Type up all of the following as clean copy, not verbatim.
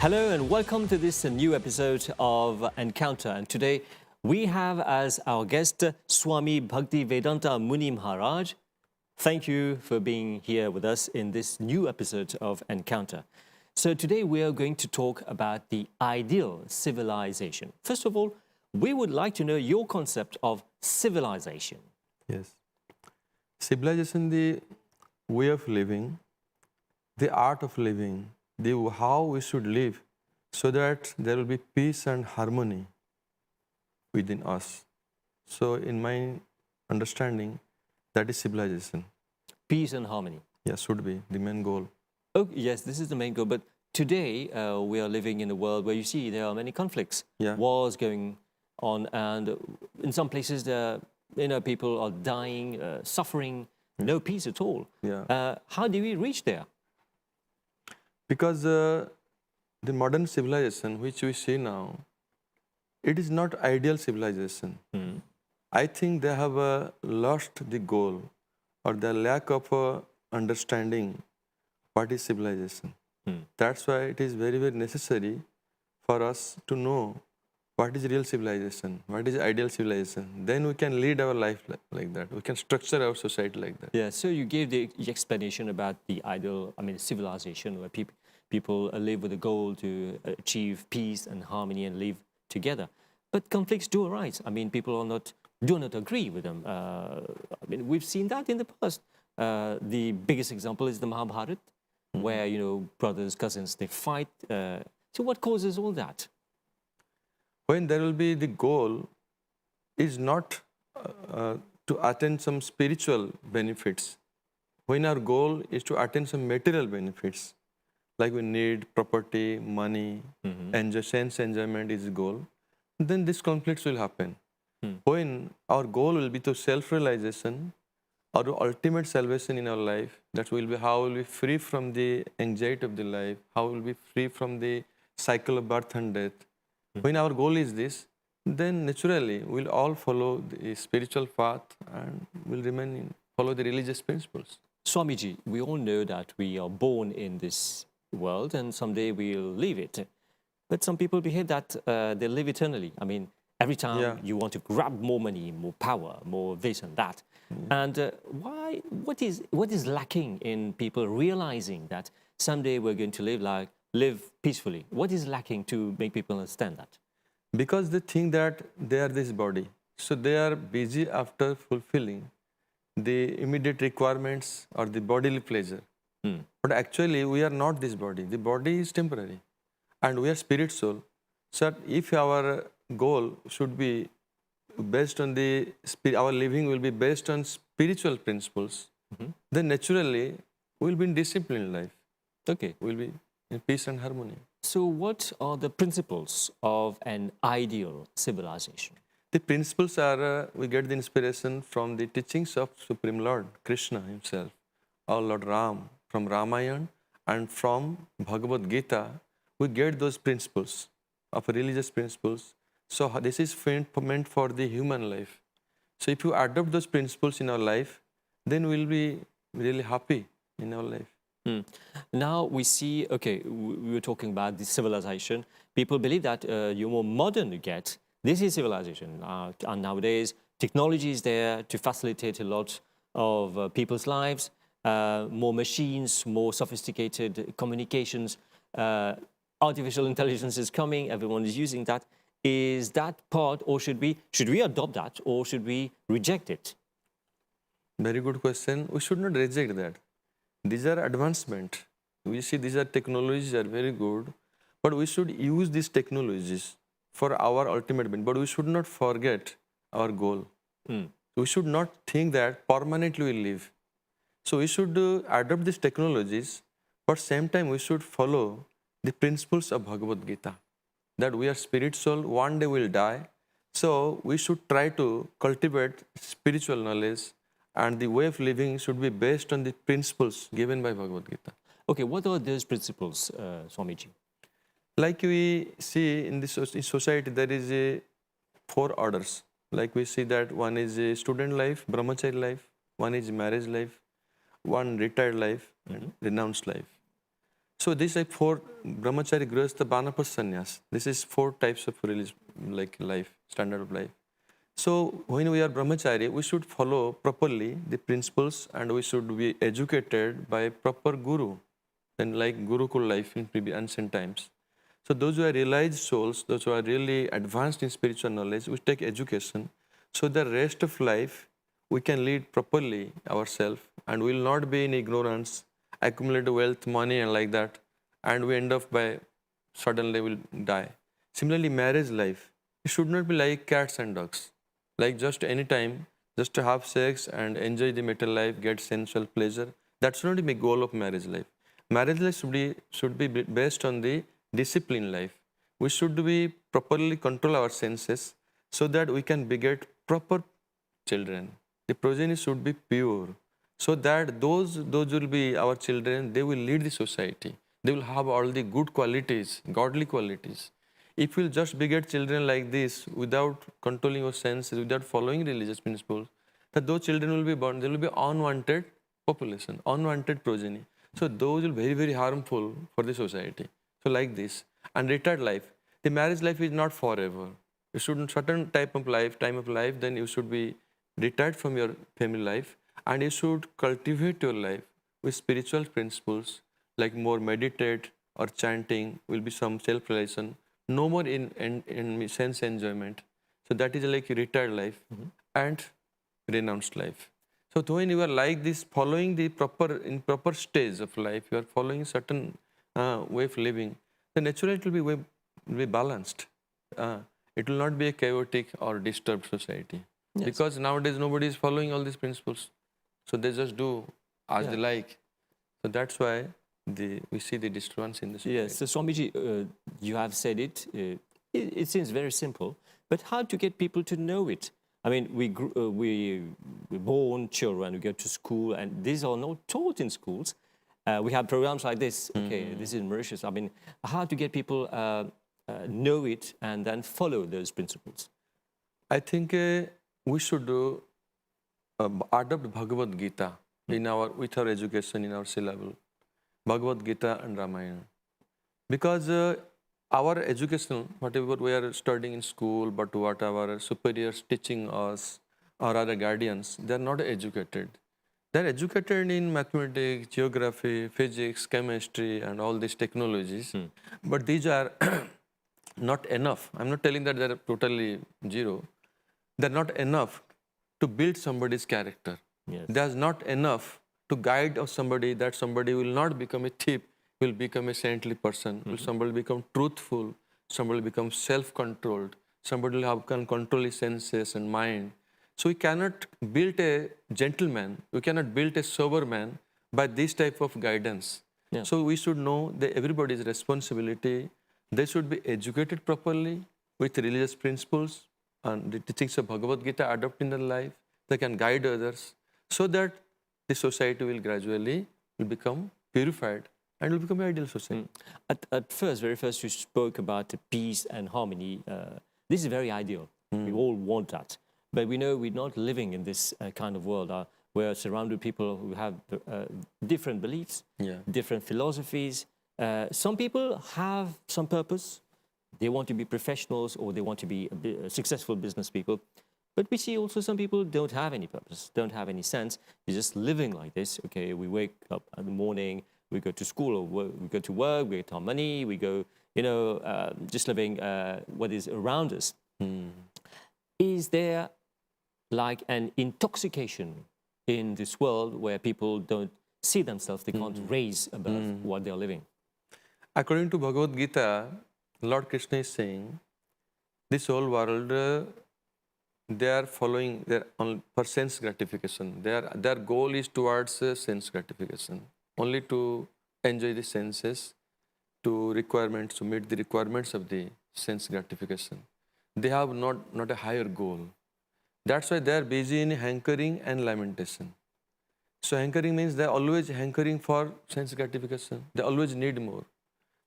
Hello and welcome to this new episode of Encounter. And today we have as our guest Swami Bhaktivedanta Muni Maharaj. Thank you for being here with us in this new episode of Encounter. So today we are going to talk about the ideal civilization. First of all, we would like to know your concept of civilization. Yes. Civilization, the way of living, the art of living, how we should live so that there will be peace and harmony within us. So in my understanding, that is civilization. Peace and harmony. Yeah, should be the main goal. Oh, yes, this is the main goal. But today we are living in a world where you see there are many conflicts, wars going on, and in some places people are dying, suffering, no peace at all. Yeah. How do we reach there? Because the modern civilization which we see now, it is not ideal civilization. I think they have lost the goal or the lack of understanding what is civilization. That's why it is very, very necessary for us to know what is real civilization, what is ideal civilization. Then we can lead our life like that. We can structure our society like that. Yeah, so you gave the explanation about the ideal, civilization where people live with a goal to achieve peace and harmony and live together. But conflicts do arise. People do not agree with them. We've seen that in the past. The biggest example is the Mahabharata, where, brothers, cousins, they fight. So what causes all that? When there will be the goal is not to attain some spiritual benefits. When our goal is to attain some material benefits, like we need property, money, sense enjoyment is the goal, then these conflicts will happen. When our goal will be to self-realization, our ultimate salvation in our life, that will be how we'll be free from the anxiety of the life, how we'll be free from the cycle of birth and death. When our goal is this, then naturally we'll all follow the spiritual path and will follow the religious principles. Swamiji, we all know that we are born in this world and someday we'll leave it. But some people behave that they live eternally. Every time you want to grab more money, more power, more this and that. And what is lacking in people realizing that someday we're going to live peacefully? What is lacking to make people understand that? Because they think that they are this body. So they are busy after fulfilling the immediate requirements or the bodily pleasure. But actually we are not this body. The body is temporary and we are spirit soul. So if our goal should be based on our living will be based on spiritual principles, then naturally we'll be in disciplined life. Okay. We'll be in peace and harmony. So what are the principles of an ideal civilization? The principles are, we get the inspiration from the teachings of Supreme Lord Krishna himself, or Lord Ram, from Ramayana and from Bhagavad Gita. We get those principles of religious principles. So this is meant for the human life. So if you adopt those principles in our life, then we'll be really happy in our life. Now we see, we were talking about the civilization. People believe that the more modern you get, this is civilization. And nowadays, technology is there to facilitate a lot of people's lives. More machines, more sophisticated communications. Artificial intelligence is coming. Everyone is using that. Is that part, or should we adopt that, or should we reject it? Very good question. We should not reject that. These are advancement. We see these are technologies are very good, but we should use these technologies for our ultimate benefit. But we should not forget our goal. We should not think that permanently we live. So we should adopt these technologies, but same time we should follow the principles of Bhagavad Gita, that we are spirit soul, one day we'll die. So we should try to cultivate spiritual knowledge, and the way of living should be based on the principles given by Bhagavad Gita. Okay, what are those principles, Swamiji? Like we see in this society, there is 4 orders. Like we see that one is a student life, brahmachari life, one is marriage life, one retired life, and renounced life. So these are 4 brahmachari, grihastha, banapast, sannyas. This is 4 types of religion, like life, standard of life. So when we are brahmachari, we should follow properly the principles and we should be educated by proper guru, and like Gurukul life in previous ancient times. So those who are realized souls, those who are really advanced in spiritual knowledge, we take education. So the rest of life, we can lead properly ourselves and we will not be in ignorance, accumulate wealth, money and like that. And we end up by suddenly will die. Similarly, marriage life, it should not be like cats and dogs. Like just any time, just to have sex and enjoy the material life, get sensual pleasure. That should not be the goal of marriage life. Marriage life should be based on the discipline life. We should be properly control our senses so that we can beget proper children. The progeny should be pure, so that those will be our children. They will lead the society. They will have all the good qualities, godly qualities. If you just beget children like this without controlling your senses, without following religious principles, that those children will be born. There will be unwanted population, unwanted progeny. So those will be very, very harmful for the society. So like this. And retired life. The marriage life is not forever. You should certain time of life, then you should be retired from your family life and you should cultivate your life with spiritual principles like more meditate or chanting, will be some self-realization, no more in sense enjoyment. So that is like a retired life and renounced life. So when you are like this, following the proper stage of life, you are following certain way of living, then naturally it will be balanced. It will not be a chaotic or disturbed society. Yes. Because nowadays nobody is following all these principles. So they just do as they like. So that's why we see the disturbance in the society. Yes, so Swamiji, you have said it. It seems very simple, but how to get people to know it? I mean, we're born children, we go to school, and these are not taught in schools. We have programs like this. Okay, this is Mauritius. I mean, how to get people know it and then follow those principles? I think we should adopt Bhagavad Gita with our education in our syllabus. Bhagavad Gita and Ramayana. Because our education, whatever we are studying in school, but what our superiors teaching us or other guardians, they are not educated. They are educated in mathematics, geography, physics, chemistry, and all these technologies. But these are not enough. I'm not telling that they are totally zero. They're not enough to build somebody's character. Yes. There's not enough to guide somebody that somebody will not become a thief, will become a saintly person, will somebody become truthful, somebody will become self-controlled, somebody will can control his senses and mind. So we cannot build a gentleman, we cannot build a sober man by this type of guidance. Yeah. So we should know that everybody's responsibility. They should be educated properly with religious principles and the teachings of Bhagavad Gita adopt in their life. They can guide others so that the society will gradually become purified and will become an ideal society. Very first, you spoke about peace and harmony. This is very ideal. We all want that. But we know we're not living in this kind of world. We're surrounded with people who have different beliefs, different philosophies. Some people have some purpose. They want to be professionals or they want to be successful business people. But we see also some people don't have any purpose, don't have any sense. They're just living like this. Okay, we wake up in the morning, we go to school or work, we go to work, we get our money, we go, just living what is around us. Is there like an intoxication in this world where people don't see themselves, they can't raise above what they're living? According to Bhagavad Gita, Lord Krishna is saying, this whole world, they are following for sense gratification. Their goal is towards sense gratification, only to enjoy the senses, to meet the requirements of the sense gratification. They have not a higher goal. That's why they are busy in hankering and lamentation. So hankering means they are always hankering for sense gratification. They always need more.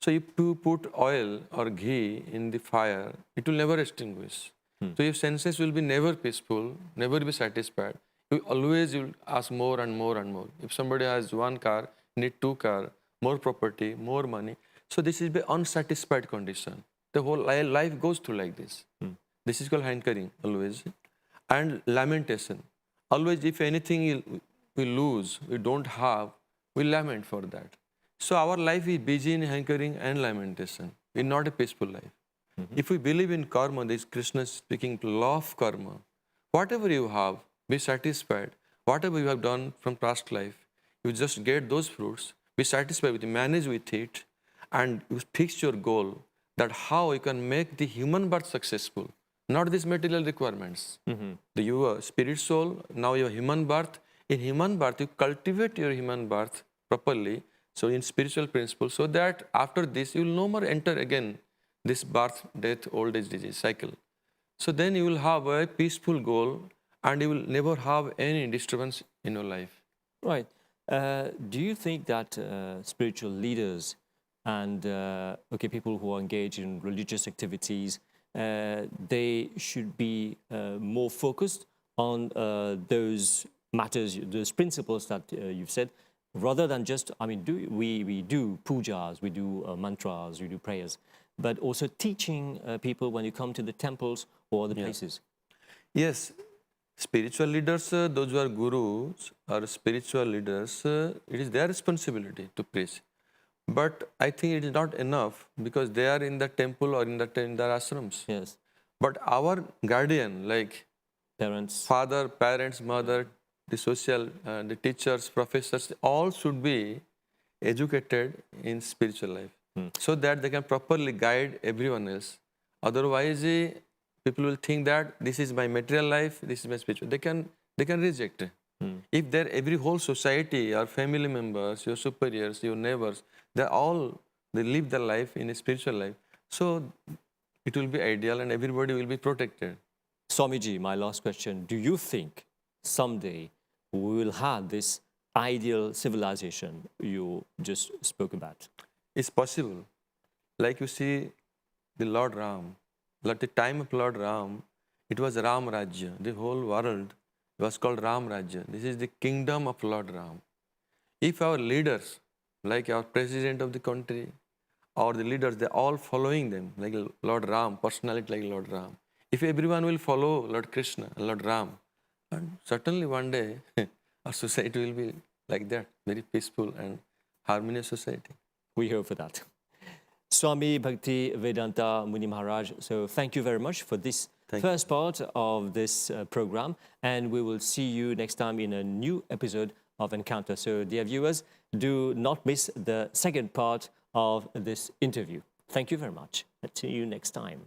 So if you put oil or ghee in the fire, it will never extinguish. So your senses will be never peaceful, never be satisfied. You always will ask more and more and more. If somebody has one car, need 2 cars, more property, more money. So this is the unsatisfied condition. The whole life goes through like this. This is called hankering always. And lamentation. Always if anything we lose, we don't have, we lament for that. So our life is busy in hankering and lamentation. It's not a peaceful life. If we believe in karma, this Krishna is speaking law of karma. Whatever you have, be satisfied. Whatever you have done from past life, you just get those fruits, be satisfied with it, manage with it, and you fix your goal that how you can make the human birth successful, not these material requirements. Your spirit soul, now your human birth. In human birth, you cultivate your human birth properly, so in spiritual principles, so that after this, you will no more enter again this birth, death, old age, disease cycle. So then you will have a peaceful goal and you will never have any disturbance in your life. Right. Do you think that spiritual leaders and people who are engaged in religious activities, they should be more focused on those matters, those principles that you've said, rather than just, we do pujas, we do mantras, we do prayers, but also teaching people when you come to the temples or the places? Yes, spiritual leaders, those who are gurus or spiritual leaders, it is their responsibility to preach. But I think it is not enough because they are in the temple or in their ashrams. Yes. But our guardian, like Parents. Father, parents, mother, the social, the teachers, professors, all should be educated in spiritual life so that they can properly guide everyone else. Otherwise, people will think that this is my material life, this is my spiritual. They can reject. If every whole society, your family members, your superiors, your neighbors, they live their life in a spiritual life. So it will be ideal and everybody will be protected. Swamiji, my last question. Do you think someday we will have this ideal civilization you just spoke about? It's possible. Like you see the Lord Ram. At the time of Lord Ram, it was Ram Rajya. The whole world was called Ram Rajya. This is the kingdom of Lord Ram. If our leaders, like our president of the country, or the leaders, they're all following them, like Lord Ram, personality like Lord Ram. If everyone will follow Lord Krishna, Lord Ram, and certainly one day our society will be like that, very peaceful and harmonious society. We hope for that. Swami Bhakti Vedanta Muni Maharaj, so thank you very much for this first part of this program, and we will see you next time in a new episode of Encounter. So dear viewers, do not miss the second part of this interview. Thank you very much. See you next time.